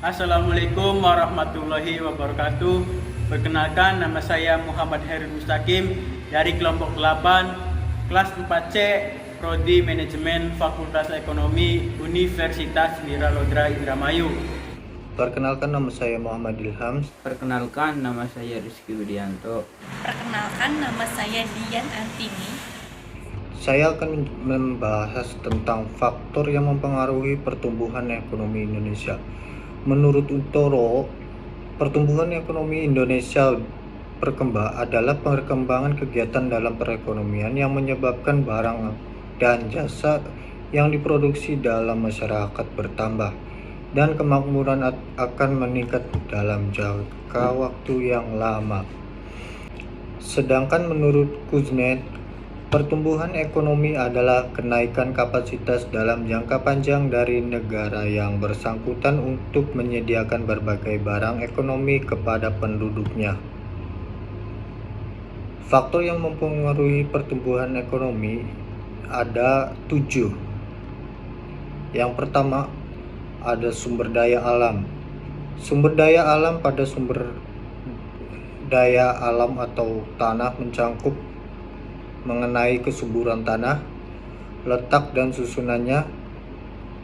Assalamualaikum warahmatullahi wabarakatuh. Perkenalkan, nama saya Muhammad Heru Mustaqim dari kelompok 8 kelas 4C Prodi Manajemen Fakultas Ekonomi Universitas Wiralodra Indramayu. Perkenalkan, nama saya Muhammad Ilham. Perkenalkan, nama saya Rizky Widianto. Perkenalkan, nama saya Dian Antini. Saya akan membahas tentang faktor yang mempengaruhi pertumbuhan ekonomi Indonesia. Menurut Untoro, pertumbuhan ekonomi Indonesia adalah perkembangan kegiatan dalam perekonomian yang menyebabkan barang dan jasa yang diproduksi dalam masyarakat bertambah dan kemakmuran akan meningkat dalam jangka waktu yang lama. Sedangkan menurut Kuznets, pertumbuhan ekonomi adalah kenaikan kapasitas dalam jangka panjang dari negara yang bersangkutan untuk menyediakan berbagai barang ekonomi kepada penduduknya. Faktor yang mempengaruhi pertumbuhan ekonomi ada 7. Yang pertama, ada sumber daya alam. Sumber daya alam pada sumber daya alam atau tanah mencakup mengenai kesuburan tanah, letak dan susunannya,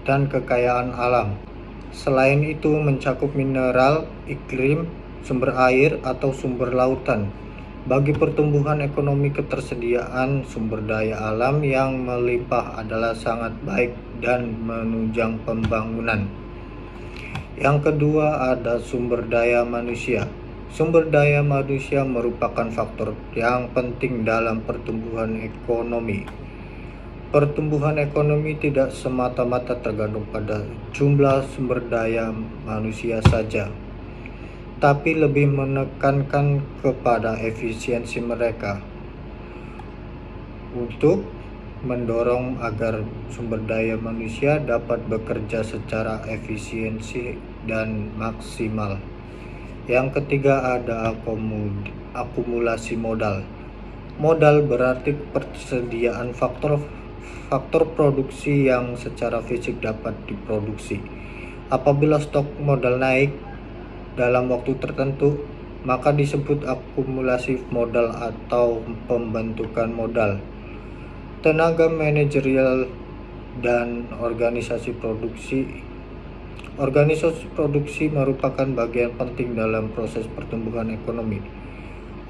dan kekayaan alam. Selain itu mencakup mineral, iklim, sumber air atau sumber lautan. Bagi pertumbuhan ekonomi, ketersediaan sumber daya alam yang melimpah adalah sangat baik dan menunjang pembangunan. Yang kedua ada sumber daya manusia. Sumber daya manusia merupakan faktor yang penting dalam pertumbuhan ekonomi. Pertumbuhan ekonomi tidak semata-mata tergantung pada jumlah sumber daya manusia saja, tapi lebih menekankan kepada efisiensi mereka. Untuk mendorong agar sumber daya manusia dapat bekerja secara efisiensi dan maksimal. Yang ketiga ada akumulasi modal. Modal berarti persediaan faktor produksi yang secara fisik dapat diproduksi. Apabila stok modal naik dalam waktu tertentu, maka disebut akumulasi modal atau pembentukan modal. Tenaga manajerial dan organisasi produksi. Organisasi produksi merupakan bagian penting dalam proses pertumbuhan ekonomi.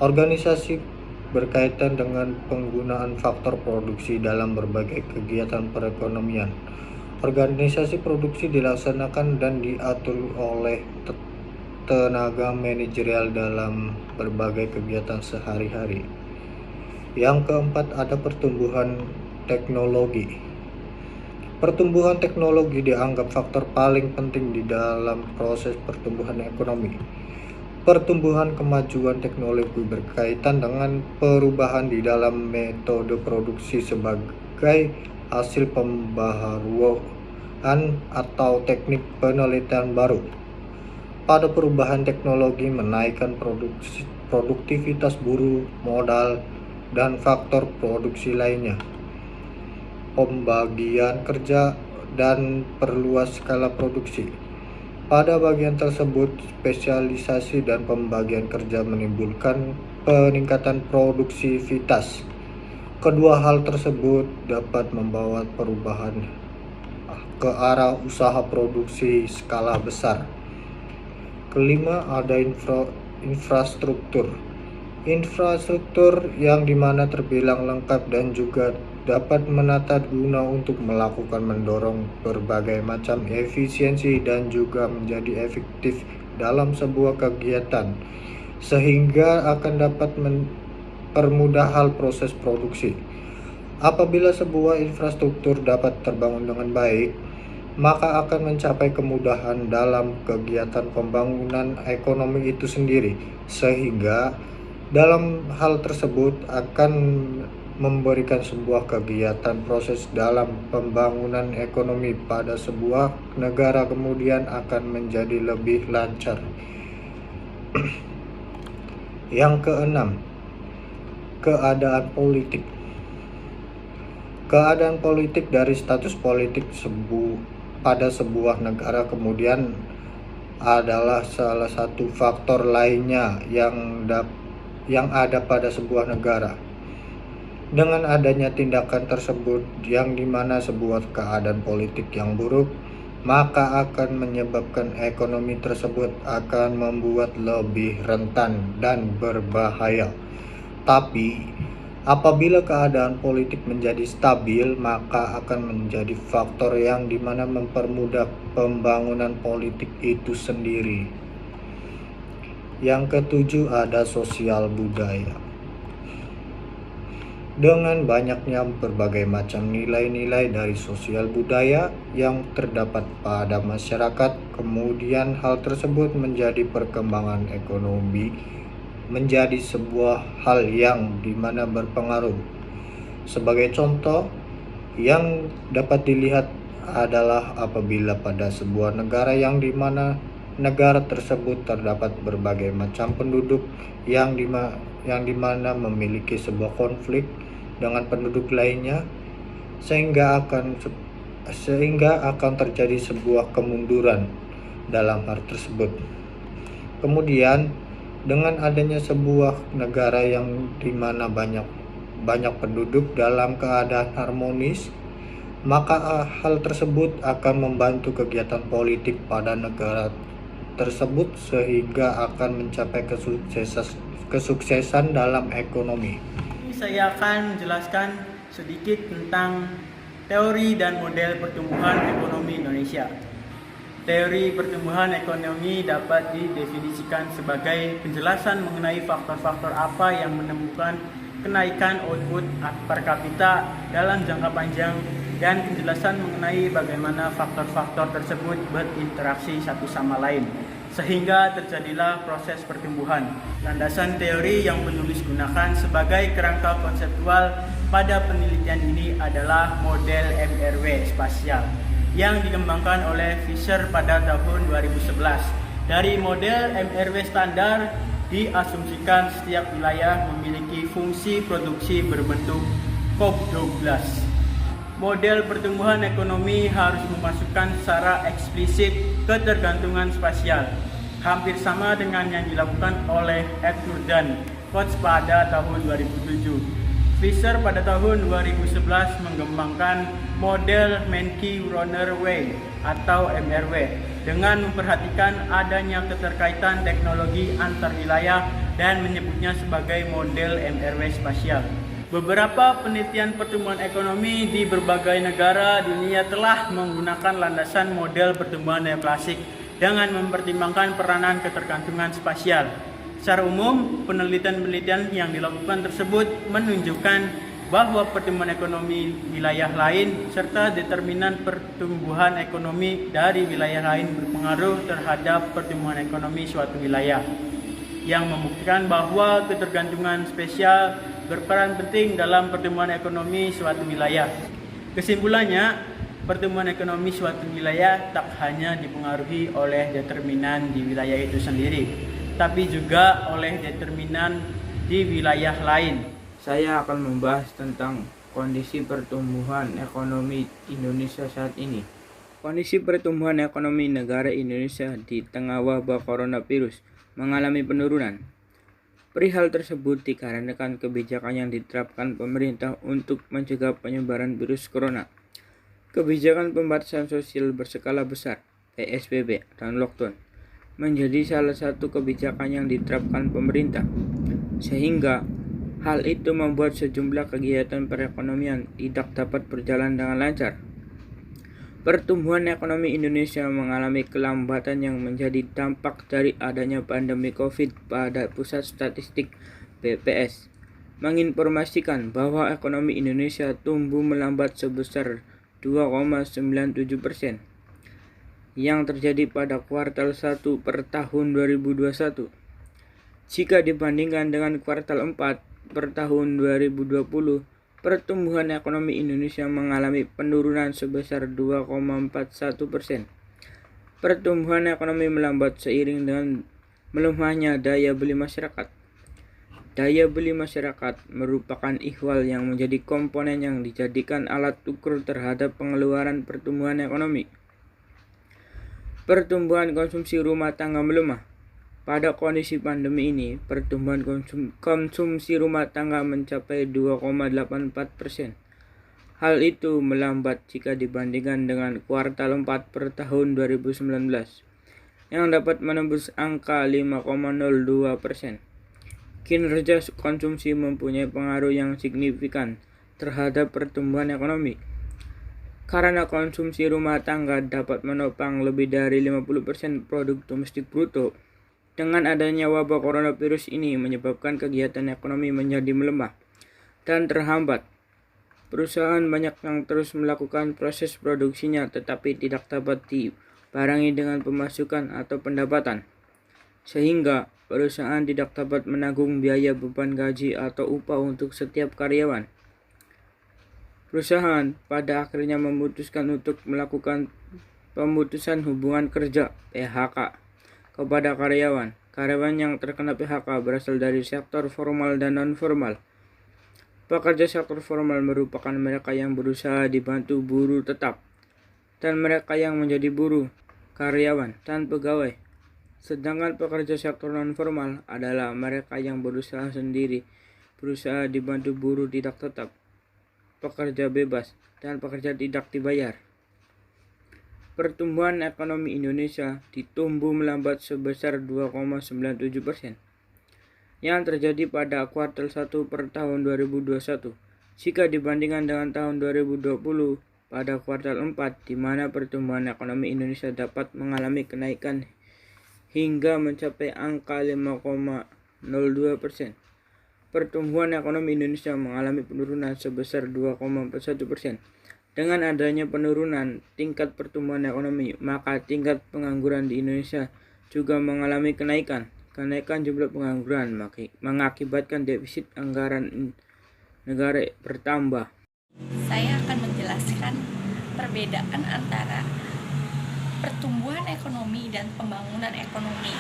Organisasi berkaitan dengan penggunaan faktor produksi dalam berbagai kegiatan perekonomian. Organisasi produksi dilaksanakan dan diatur oleh tenaga manajerial dalam berbagai kegiatan sehari-hari. Yang keempat ada pertumbuhan teknologi. Pertumbuhan teknologi dianggap faktor paling penting di dalam proses pertumbuhan ekonomi. Pertumbuhan kemajuan teknologi berkaitan dengan perubahan di dalam metode produksi sebagai hasil pembaharuan atau teknik penelitian baru. Pada perubahan teknologi menaikkan produktivitas buruh, modal, dan faktor produksi lainnya. Pembagian kerja dan perluas skala produksi. Pada bagian tersebut, spesialisasi dan pembagian kerja menimbulkan peningkatan produktivitas. Kedua hal tersebut dapat membawa perubahan ke arah usaha produksi skala besar. Kelima ada infrastruktur. Infrastruktur yang dimana terbilang lengkap dan juga dapat menata guna untuk mendorong berbagai macam efisiensi dan juga menjadi efektif dalam sebuah kegiatan, sehingga akan dapat mempermudah hal proses produksi. Apabila sebuah infrastruktur dapat terbangun dengan baik, maka akan mencapai kemudahan dalam kegiatan pembangunan ekonomi itu sendiri, sehingga dalam hal tersebut akan memberikan sebuah kegiatan proses dalam pembangunan ekonomi pada sebuah negara kemudian akan menjadi lebih lancar. Yang keenam, keadaan politik. Keadaan politik dari status politik pada sebuah negara kemudian adalah salah satu faktor lainnya yang ada pada sebuah negara. Dengan adanya tindakan tersebut yang dimana sebuah keadaan politik yang buruk, maka akan menyebabkan ekonomi tersebut akan membuat lebih rentan dan berbahaya. Tapi apabila keadaan politik menjadi stabil, maka akan menjadi faktor yang dimana mempermudah pembangunan politik itu sendiri. Yang ketujuh ada sosial budaya. Dengan banyaknya berbagai macam nilai-nilai dari sosial budaya yang terdapat pada masyarakat, kemudian hal tersebut menjadi perkembangan ekonomi menjadi sebuah hal yang dimana berpengaruh. Sebagai contoh yang dapat dilihat adalah apabila pada sebuah negara yang dimana negara tersebut terdapat berbagai macam penduduk yang dimana memiliki sebuah konflik dengan penduduk lainnya, sehingga akan terjadi sebuah kemunduran dalam hal tersebut. Kemudian dengan adanya sebuah negara yang dimana banyak penduduk dalam keadaan harmonis, maka hal tersebut akan membantu kegiatan politik pada negara tersebut sehingga akan mencapai kesuksesan dalam ekonomi. Saya akan menjelaskan sedikit tentang teori dan model pertumbuhan ekonomi Indonesia. Teori pertumbuhan ekonomi dapat didefinisikan sebagai penjelasan mengenai faktor-faktor apa yang menemukan kenaikan output per kapita dalam jangka panjang dan penjelasan mengenai bagaimana faktor-faktor tersebut berinteraksi satu sama lain sehingga terjadilah proses pertumbuhan. Landasan teori yang penulis gunakan sebagai kerangka konseptual pada penelitian ini adalah model MRW spasial yang dikembangkan oleh Fisher pada tahun 2011. Dari model MRW standar diasumsikan setiap wilayah memiliki fungsi produksi berbentuk COP12. Model pertumbuhan ekonomi harus memasukkan secara eksplisit ketergantungan spasial, hampir sama dengan yang dilakukan oleh Edgar dan Koch pada tahun 2007. Fisher pada tahun 2011 mengembangkan model Menke-Runner-Way atau MRW dengan memperhatikan adanya keterkaitan teknologi antar wilayah dan menyebutnya sebagai model MRW spasial. Beberapa penelitian pertumbuhan ekonomi di berbagai negara dunia telah menggunakan landasan model pertumbuhan neoklasik dengan mempertimbangkan peranan ketergantungan spasial. Secara umum, penelitian-penelitian yang dilakukan tersebut menunjukkan bahwa pertumbuhan ekonomi wilayah lain serta determinan pertumbuhan ekonomi dari wilayah lain berpengaruh terhadap pertumbuhan ekonomi suatu wilayah, yang membuktikan bahwa ketergantungan spasial berperan penting dalam pertumbuhan ekonomi suatu wilayah. Kesimpulannya, pertumbuhan ekonomi suatu wilayah tak hanya dipengaruhi oleh determinan di wilayah itu sendiri, tapi juga oleh determinan di wilayah lain. Saya akan membahas tentang kondisi pertumbuhan ekonomi Indonesia saat ini. Kondisi pertumbuhan ekonomi negara Indonesia di tengah wabah coronavirus mengalami penurunan. Perihal tersebut dikarenakan kebijakan yang diterapkan pemerintah untuk mencegah penyebaran virus corona. Kebijakan pembatasan sosial berskala besar, PSBB, dan lockdown menjadi salah satu kebijakan yang diterapkan pemerintah, sehingga hal itu membuat sejumlah kegiatan perekonomian tidak dapat berjalan dengan lancar. Pertumbuhan ekonomi Indonesia mengalami kelambatan yang menjadi dampak dari adanya pandemi COVID pada Pusat Statistik BPS menginformasikan bahwa ekonomi Indonesia tumbuh melambat sebesar 2,97% yang terjadi pada kuartal 1 per tahun 2021. Jika dibandingkan dengan kuartal 4 per tahun 2020, pertumbuhan ekonomi Indonesia mengalami penurunan sebesar 2,41%. Pertumbuhan ekonomi melambat seiring dengan melemahnya daya beli masyarakat. Daya beli masyarakat merupakan ihwal yang menjadi komponen yang dijadikan alat ukur terhadap pengeluaran pertumbuhan ekonomi. Pertumbuhan konsumsi rumah tangga melemah. Pada kondisi pandemi ini, pertumbuhan konsumsi rumah tangga mencapai 2,84%. Hal itu melambat jika dibandingkan dengan kuartal 4 per tahun 2019, yang dapat menembus angka 5,02%. Kinerja konsumsi mempunyai pengaruh yang signifikan terhadap pertumbuhan ekonomi. Karena konsumsi rumah tangga dapat menopang lebih dari 50% produk domestik bruto. Dengan adanya wabah coronavirus ini menyebabkan kegiatan ekonomi menjadi melemah dan terhambat. Perusahaan banyak yang terus melakukan proses produksinya tetapi tidak dapat dibarengi dengan pemasukan atau pendapatan, sehingga perusahaan tidak dapat menanggung biaya beban gaji atau upah untuk setiap karyawan. Perusahaan pada akhirnya memutuskan untuk melakukan pemutusan hubungan kerja (PHK) kepada karyawan. Karyawan yang terkena PHK berasal dari sektor formal dan non-formal. Pekerja sektor formal merupakan mereka yang berusaha dibantu buruh tetap, dan mereka yang menjadi buruh, karyawan, dan pegawai. Sedangkan pekerja sektor non-formal adalah mereka yang berusaha sendiri, berusaha dibantu buruh tidak tetap, pekerja bebas, dan pekerja tidak dibayar. Pertumbuhan ekonomi Indonesia ditumbuh melambat sebesar 2,97%, yang terjadi pada kuartal 1 per tahun 2021, jika dibandingkan dengan tahun 2020 pada kuartal 4, di mana pertumbuhan ekonomi Indonesia dapat mengalami kenaikan hingga mencapai angka 5,02%. Pertumbuhan ekonomi Indonesia mengalami penurunan sebesar 2,41%. Dengan adanya penurunan tingkat pertumbuhan ekonomi, maka tingkat pengangguran di Indonesia juga mengalami kenaikan. Kenaikan jumlah pengangguran mengakibatkan defisit anggaran negara bertambah. Saya akan menjelaskan perbedaan antara pertumbuhan ekonomi dan pembangunan ekonomi.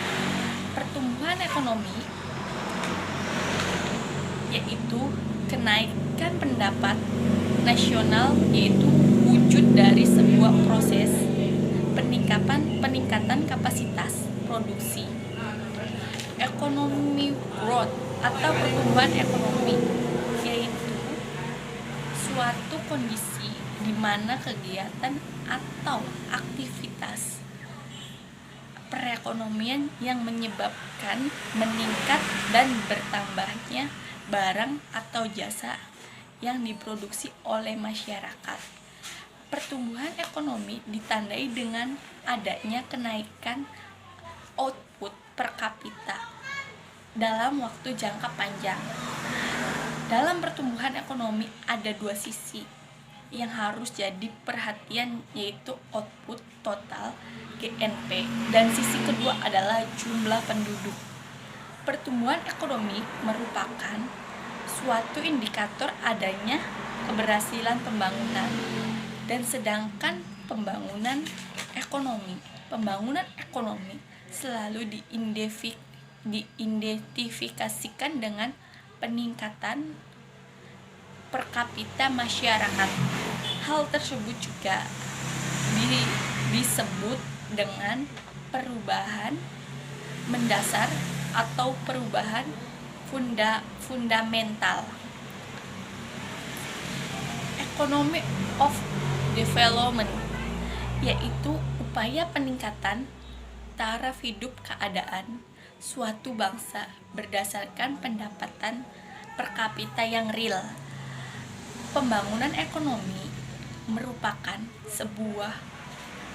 Pertumbuhan ekonomi yaitu kenaikan pendapat nasional, yaitu wujud dari sebuah proses peningkatan kapasitas produksi. Ekonomi growth atau pertumbuhan ekonomi yaitu suatu kondisi di mana kegiatan atau aktivitas perekonomian yang menyebabkan meningkat dan bertambahnya barang atau jasa yang diproduksi oleh masyarakat. Pertumbuhan ekonomi ditandai dengan adanya kenaikan output per kapita dalam waktu jangka panjang. Dalam pertumbuhan ekonomi ada dua sisi yang harus jadi perhatian, yaitu output total GNP dan sisi kedua adalah jumlah penduduk. Pertumbuhan ekonomi merupakan suatu indikator adanya keberhasilan pembangunan, dan sedangkan pembangunan ekonomi selalu diidentifikasikan dengan peningkatan per kapita masyarakat. Hal tersebut juga disebut dengan perubahan mendasar atau perubahan fundamental. Economy of development yaitu upaya peningkatan taraf hidup keadaan suatu bangsa berdasarkan pendapatan per kapita yang real. Pembangunan ekonomi merupakan sebuah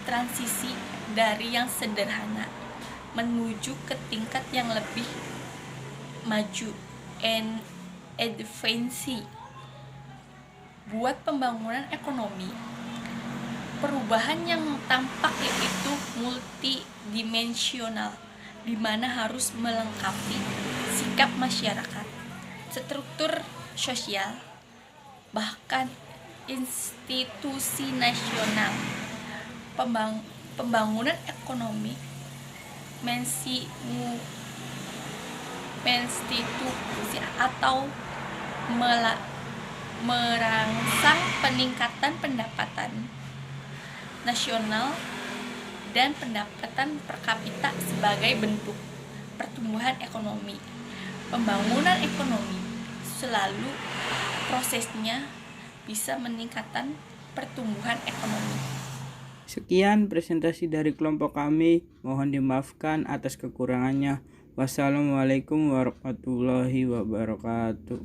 transisi dari yang sederhana menuju ke tingkat yang lebih maju and advance. Buat pembangunan ekonomi, perubahan yang tampak yaitu multidimensional, di mana harus melengkapi sikap masyarakat, struktur sosial, bahkan institusi nasional. Pembangunan ekonomi menstitusi atau merangsang peningkatan pendapatan nasional dan pendapatan per kapita sebagai bentuk pertumbuhan ekonomi. Pembangunan ekonomi selalu prosesnya bisa meningkatkan pertumbuhan ekonomi. Sekian presentasi dari kelompok kami. Mohon dimaafkan atas kekurangannya. Wassalamualaikum warahmatullahi wabarakatuh.